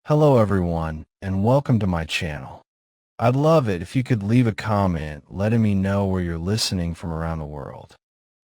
Hello everyone, and welcome to my channel. I'd love it if you could leave a comment letting me know where you're listening from around the world.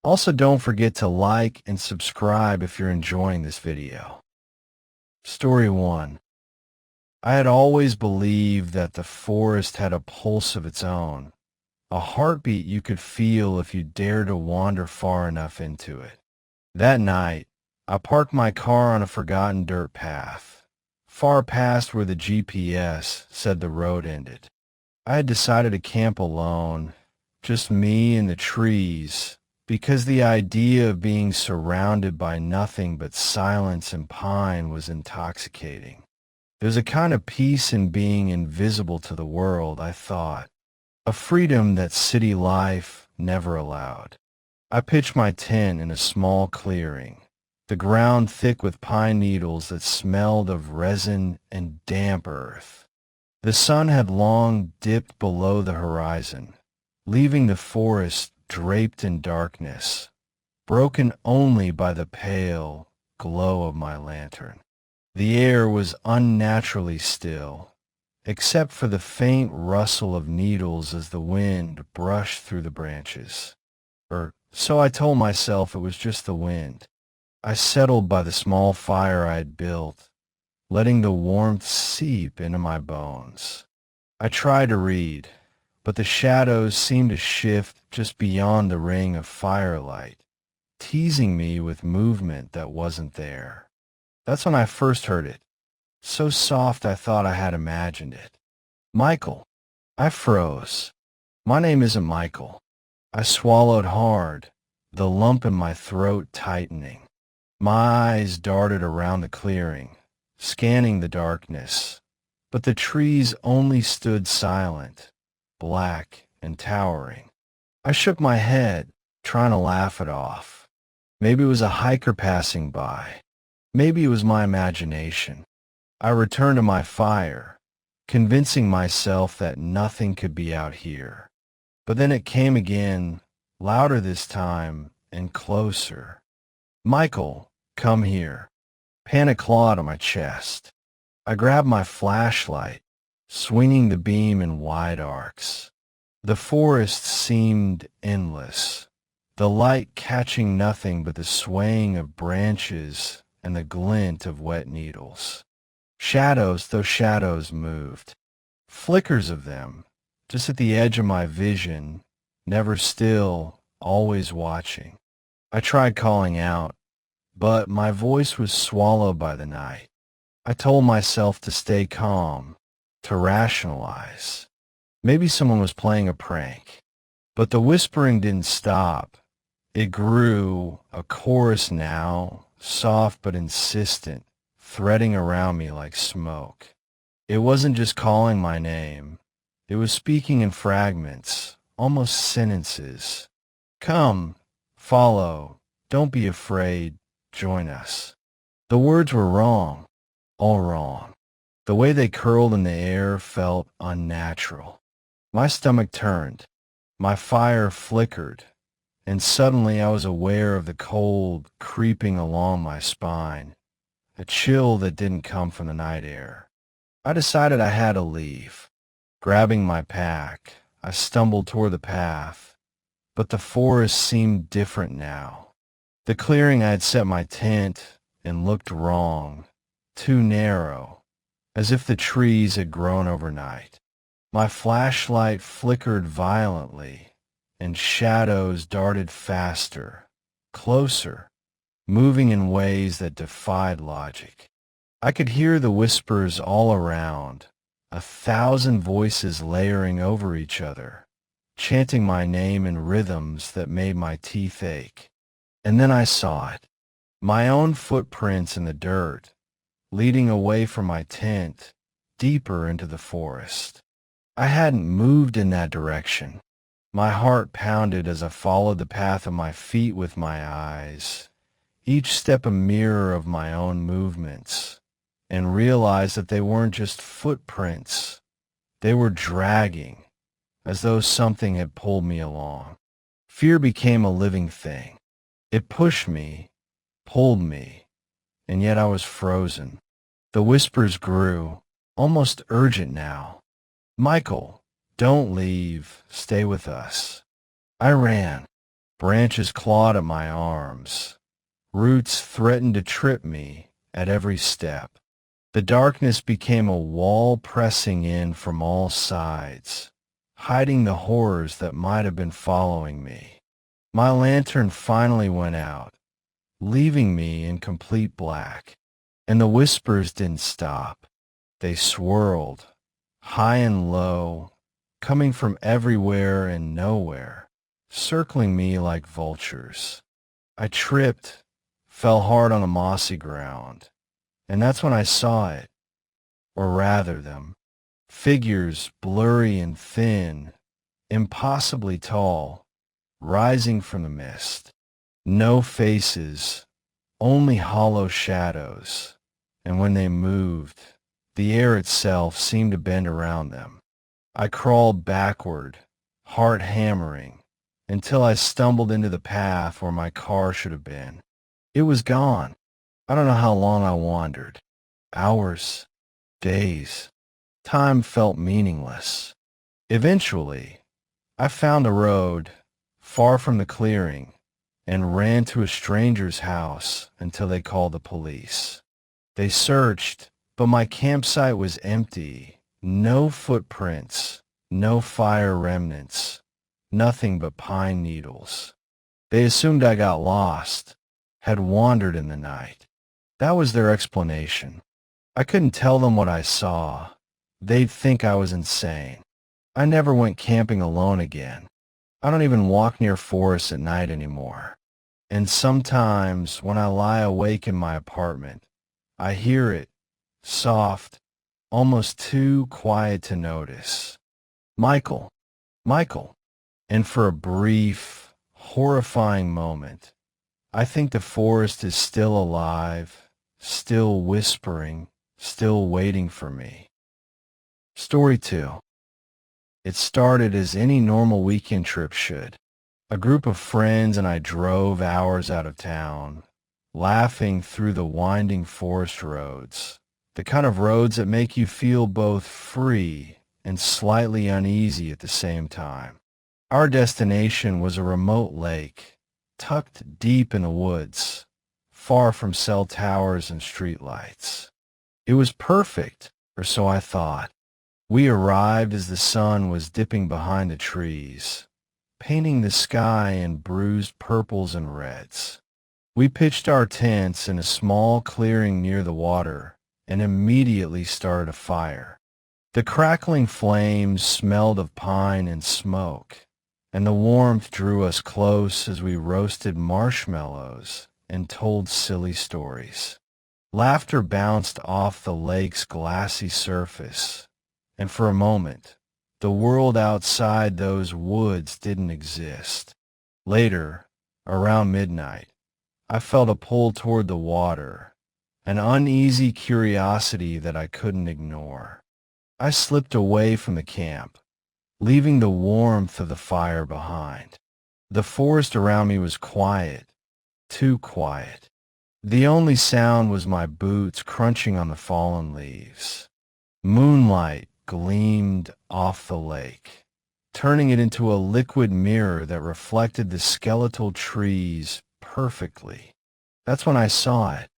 Also, don't forget to like and subscribe if you're enjoying this video. Story 1. I had always believed that the forest had a pulse of its own, a heartbeat you could feel if you dared to wander far enough into it. That night, I parked my car on a forgotten dirt path, far past where the GPS said the road ended. I had decided to camp alone, just me and the trees, because the idea of being surrounded by nothing but silence and pine was intoxicating. There's a kind of peace in being invisible to the world, I thought, a freedom that city life never allowed. I pitched my tent in a small clearing, the ground thick with pine needles that smelled of resin and damp earth. The sun had long dipped below the horizon, leaving the forest draped in darkness, broken only by the pale glow of my lantern. The air was unnaturally still, except for the faint rustle of needles as the wind brushed through the branches. Or so I told myself it was just the wind. I settled by the small fire I had built, letting the warmth seep into my bones. I tried to read, but the shadows seemed to shift just beyond the ring of firelight, teasing me with movement that wasn't there. That's when I first heard it, so soft I thought I had imagined it. Michael. I froze. My name isn't Michael. I swallowed hard, the lump in my throat tightening. My eyes darted around the clearing, scanning the darkness, but the trees only stood silent, black and towering. I shook my head, trying to laugh it off. Maybe it was a hiker passing by. Maybe it was my imagination. I returned to my fire, convincing myself that nothing could be out here. But then it came again, louder this time and closer. Michael, come here. Panic clawed on my chest. I grabbed my flashlight, swinging the beam in wide arcs. The forest seemed endless, the light catching nothing but the swaying of branches and the glint of wet needles. Shadows, though shadows moved. Flickers of them, just at the edge of my vision, never still, always watching. I tried calling out, but my voice was swallowed by the night. I told myself to stay calm, to rationalize. Maybe someone was playing a prank. But the whispering didn't stop. It grew, a chorus now, soft but insistent, threading around me like smoke. It wasn't just calling my name. It was speaking in fragments, almost sentences. Come, follow, don't be afraid, join us. The words were wrong, all wrong. The way they curled in the air felt unnatural. My stomach turned, my fire flickered, and suddenly I was aware of the cold creeping along my spine, a chill that didn't come from the night air. I decided I had to leave. Grabbing my pack, I stumbled toward the path, but the forest seemed different now. The clearing I had set my tent in looked wrong, too narrow, as if the trees had grown overnight. My flashlight flickered violently, and shadows darted faster, closer, moving in ways that defied logic. I could hear the whispers all around, 1,000 voices layering over each other, chanting my name in rhythms that made my teeth ache. And then I saw it, my own footprints in the dirt, leading away from my tent, deeper into the forest. I hadn't moved in that direction. My heart pounded as I followed the path of my feet with my eyes, each step a mirror of my own movements, and realized that they weren't just footprints. They were dragging, as though something had pulled me along. Fear became a living thing. It pushed me, pulled me, and yet I was frozen. The whispers grew, almost urgent now. Michael, don't leave. Stay with us. I ran. Branches clawed at my arms. Roots threatened to trip me at every step. The darkness became a wall pressing in from all sides, hiding the horrors that might have been following me. My lantern finally went out, leaving me in complete black. And the whispers didn't stop. They swirled, high and low, coming from everywhere and nowhere, circling me like vultures. I tripped, fell hard on the mossy ground, and that's when I saw it, or rather them. Figures blurry and thin, impossibly tall, rising from the mist. No faces, only hollow shadows, and when they moved, the air itself seemed to bend around them. I crawled backward, heart hammering, until I stumbled into the path where my car should have been. It was gone. I don't know how long I wandered. Hours, days. Time felt meaningless. Eventually, I found a road, far from the clearing, and ran to a stranger's house until they called the police. They searched, but my campsite was empty. No footprints, no fire remnants, nothing but pine needles. They assumed I got lost, had wandered in the night. That was their explanation. I couldn't tell them what I saw. They'd think I was insane. I never went camping alone again. I don't even walk near forests at night anymore. And sometimes when I lie awake in my apartment, I hear it, soft, almost too quiet to notice. Michael, Michael. And for a brief, horrifying moment, I think the forest is still alive, still whispering, still waiting for me. Story 2. It started as any normal weekend trip should. A group of friends and I drove hours out of town, laughing through the winding forest roads, the kind of roads that make you feel both free and slightly uneasy at the same time. Our destination was a remote lake, tucked deep in the woods, far from cell towers and streetlights. It was perfect, or so I thought. We arrived as the sun was dipping behind the trees, painting the sky in bruised purples and reds. We pitched our tents in a small clearing near the water and immediately started a fire. The crackling flames smelled of pine and smoke, and the warmth drew us close as we roasted marshmallows and told silly stories. Laughter bounced off the lake's glassy surface, and for a moment, the world outside those woods didn't exist. Later, around midnight, I felt a pull toward the water, an uneasy curiosity that I couldn't ignore. I slipped away from the camp, leaving the warmth of the fire behind. The forest around me was quiet, too quiet. The only sound was my boots crunching on the fallen leaves. Moonlight gleamed off the lake, turning it into a liquid mirror that reflected the skeletal trees perfectly. That's when I saw it,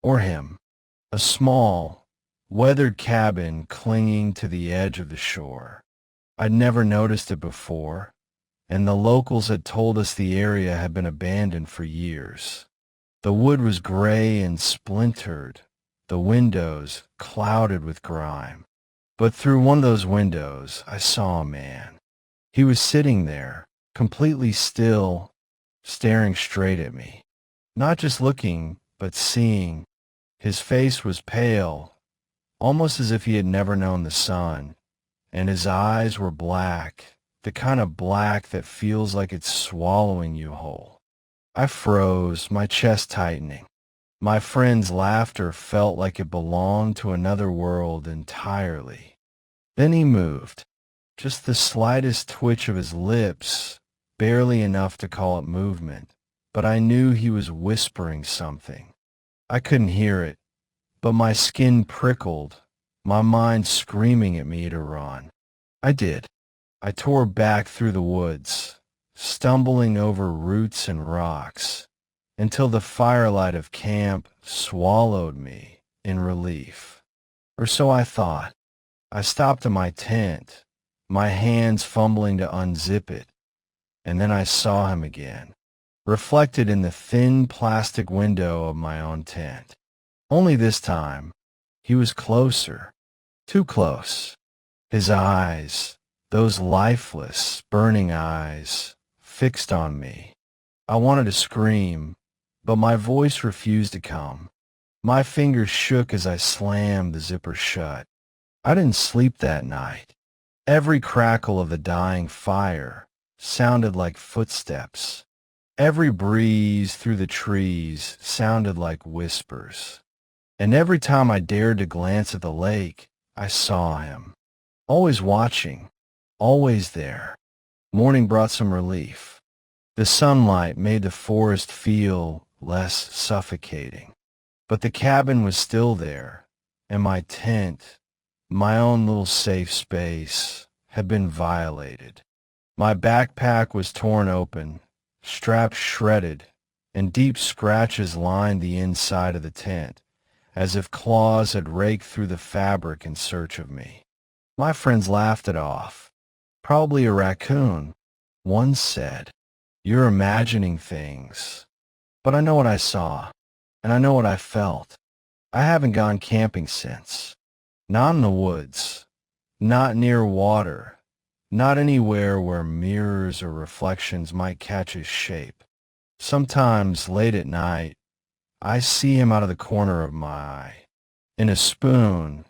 or him, a small, weathered cabin clinging to the edge of the shore. I'd never noticed it before, and the locals had told us the area had been abandoned for years. The wood was gray and splintered, the windows clouded with grime. But through one of those windows, I saw a man. He was sitting there, completely still, staring straight at me. Not just looking, but seeing. His face was pale, almost as if he had never known the sun, and his eyes were black, the kind of black that feels like it's swallowing you whole. I froze, my chest tightening. My friend's laughter felt like it belonged to another world entirely. Then he moved, just the slightest twitch of his lips, barely enough to call it movement, but I knew he was whispering something. I couldn't hear it, but my skin prickled, my mind screaming at me to run. I did. I tore back through the woods, stumbling over roots and rocks, until the firelight of camp swallowed me in relief. Or so I thought. I stopped in my tent, my hands fumbling to unzip it, and then I saw him again, reflected in the thin plastic window of my own tent. Only this time, he was closer, too close. His eyes, those lifeless, burning eyes, fixed on me. I wanted to scream, but my voice refused to come. My fingers shook as I slammed the zipper shut. I didn't sleep that night. Every crackle of the dying fire sounded like footsteps. Every breeze through the trees sounded like whispers. And every time I dared to glance at the lake, I saw him. Always watching, always there. Morning brought some relief. The sunlight made the forest feel less suffocating. But the cabin was still there, and my tent, my own little safe space, had been violated. My backpack was torn open, straps shredded, and deep scratches lined the inside of the tent, as if claws had raked through the fabric in search of me. My friends laughed it off. Probably a raccoon. One said, "You're imagining things." But I know what I saw, and I know what I felt. I haven't gone camping since. Not in the woods, not near water, not anywhere where mirrors or reflections might catch his shape. Sometimes, late at night, I see him out of the corner of my eye, in a spoon,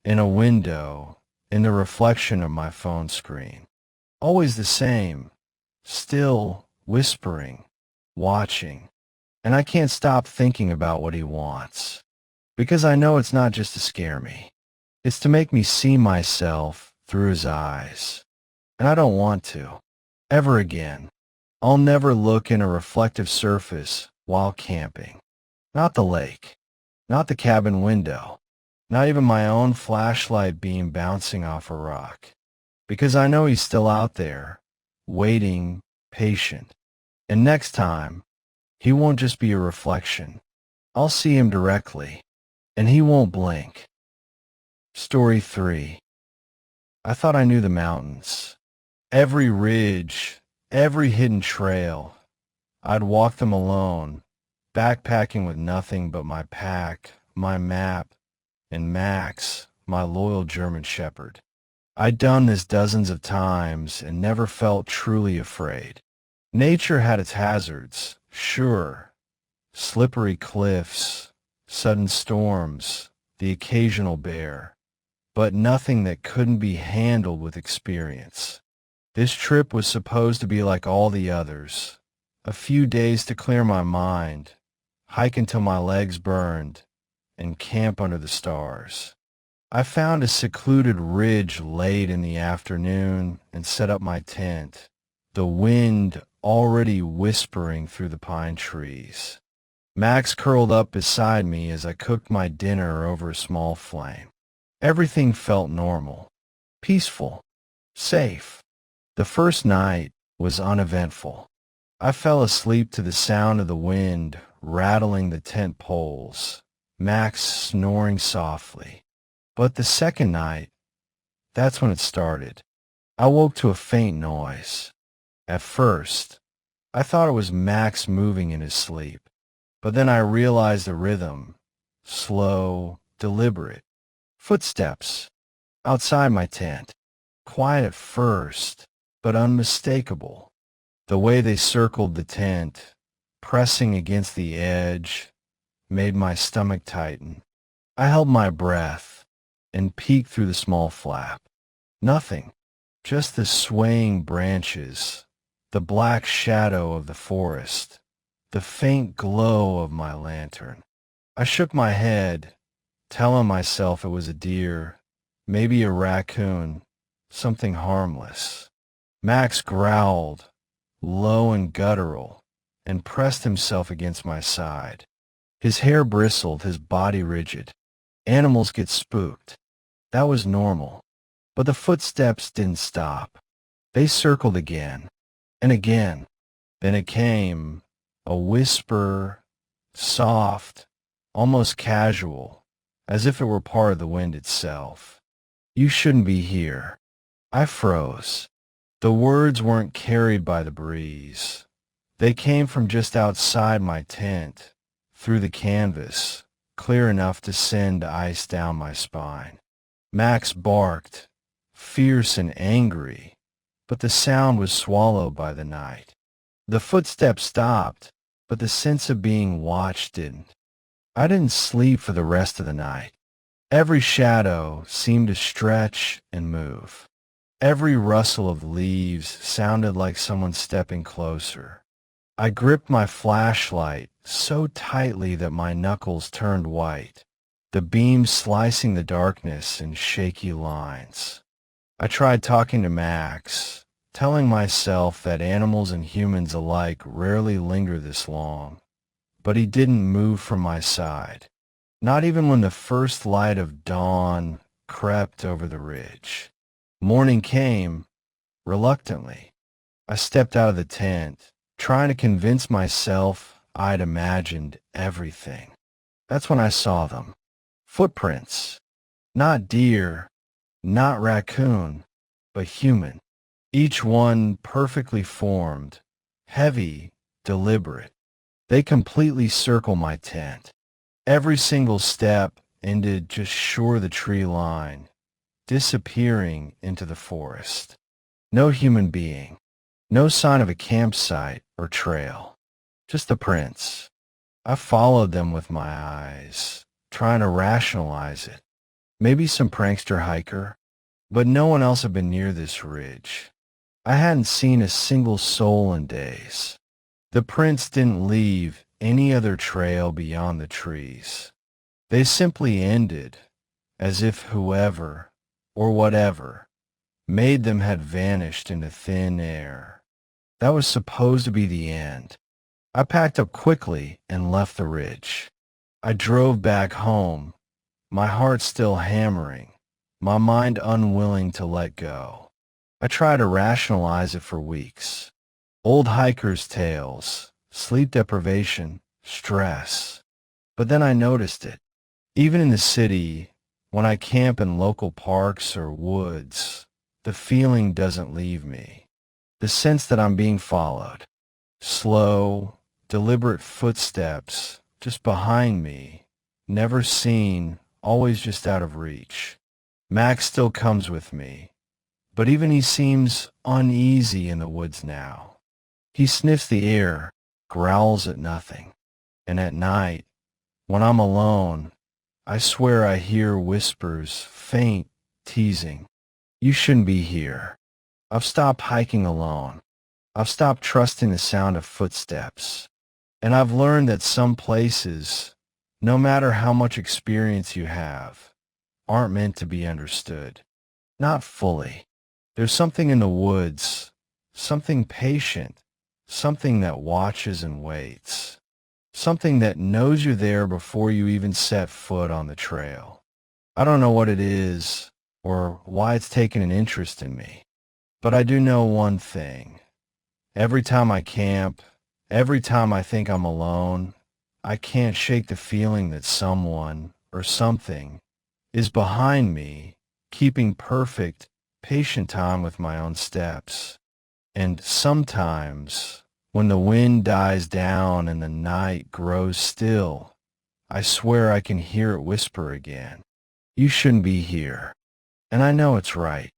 in a window, in the reflection of my phone screen. Always the same, still whispering, watching, and I can't stop thinking about what he wants, because I know it's not just to scare me. It's to make me see myself through his eyes. And I don't want to. Ever again. I'll never look in a reflective surface while camping. Not the lake. Not the cabin window. Not even my own flashlight beam bouncing off a rock. Because I know he's still out there, waiting, patient. And next time, he won't just be a reflection. I'll see him directly, and he won't blink. Story 3. I thought I knew the mountains. Every ridge, every hidden trail. I'd walk them alone, backpacking with nothing but my pack, my map, and Max, my loyal German shepherd. I'd done this dozens of times and never felt truly afraid. Nature had its hazards, sure. Slippery cliffs, sudden storms, the occasional bear. But nothing that couldn't be handled with experience. This trip was supposed to be like all the others. A few days to clear my mind, hike until my legs burned, and camp under the stars. I found a secluded ridge late in the afternoon and set up my tent, the wind already whispering through the pine trees. Max curled up beside me as I cooked my dinner over a small flame. Everything felt normal, peaceful, safe. The first night was uneventful. I fell asleep to the sound of the wind rattling the tent poles, Max snoring softly. But the second night, that's when it started. I woke to a faint noise. At first, I thought it was Max moving in his sleep, but then I realized the rhythm, slow, deliberate. Footsteps outside my tent, quiet at first, but unmistakable. The way they circled the tent, pressing against the edge, made my stomach tighten. I held my breath and peeked through the small flap. Nothing, just the swaying branches, the black shadow of the forest, the faint glow of my lantern. I shook my head, telling myself it was a deer, maybe a raccoon, something harmless. Max growled, low and guttural, and pressed himself against my side. His hair bristled, his body rigid. Animals get spooked. That was normal. But the footsteps didn't stop. They circled again and again. Then it came, a whisper, soft, almost casual, as if it were part of the wind itself. "You shouldn't be here." I froze. The words weren't carried by the breeze. They came from just outside my tent, through the canvas, clear enough to send ice down my spine. Max barked, fierce and angry, but the sound was swallowed by the night. The footsteps stopped, but the sense of being watched didn't. I didn't sleep for the rest of the night. Every shadow seemed to stretch and move. Every rustle of leaves sounded like someone stepping closer. I gripped my flashlight so tightly that my knuckles turned white, the beam slicing the darkness in shaky lines. I tried talking to Max, telling myself that animals and humans alike rarely linger this long, but he didn't move from my side, not even when the first light of dawn crept over the ridge. Morning came, reluctantly. I stepped out of the tent, trying to convince myself I'd imagined everything. That's when I saw them. Footprints. Not deer, not raccoon, but human. Each one perfectly formed, heavy, deliberate. They completely circle my tent. Every single step ended just short of the tree line, disappearing into the forest. No human being. No sign of a campsite or trail. Just the prints. I followed them with my eyes, trying to rationalize it. Maybe some prankster hiker, but no one else had been near this ridge. I hadn't seen a single soul in days. The prints didn't leave any other trail beyond the trees. They simply ended, as if whoever, or whatever, made them had vanished into thin air. That was supposed to be the end. I packed up quickly and left the ridge. I drove back home, my heart still hammering, my mind unwilling to let go. I tried to rationalize it for weeks. Old hikers' tales, sleep deprivation, stress. But then I noticed it. Even in the city, when I camp in local parks or woods, the feeling doesn't leave me. The sense that I'm being followed. Slow, deliberate footsteps just behind me, never seen, always just out of reach. Max still comes with me, but even he seems uneasy in the woods now. He sniffs the air, growls at nothing. And at night, when I'm alone, I swear I hear whispers, faint, teasing. "You shouldn't be here." I've stopped hiking alone. I've stopped trusting the sound of footsteps. And I've learned that some places, no matter how much experience you have, aren't meant to be understood. Not fully. There's something in the woods, something patient, something that watches and waits, something that knows you're there before you even set foot on the trail. I don't know what it is or why it's taken an interest in me, but I do know one thing. Every time I camp, every time I think I'm alone, I can't shake the feeling that someone or something is behind me, keeping perfect, patient time with my own steps. And sometimes, when the wind dies down and the night grows still, I swear I can hear it whisper again. "You shouldn't be here." And I know it's right.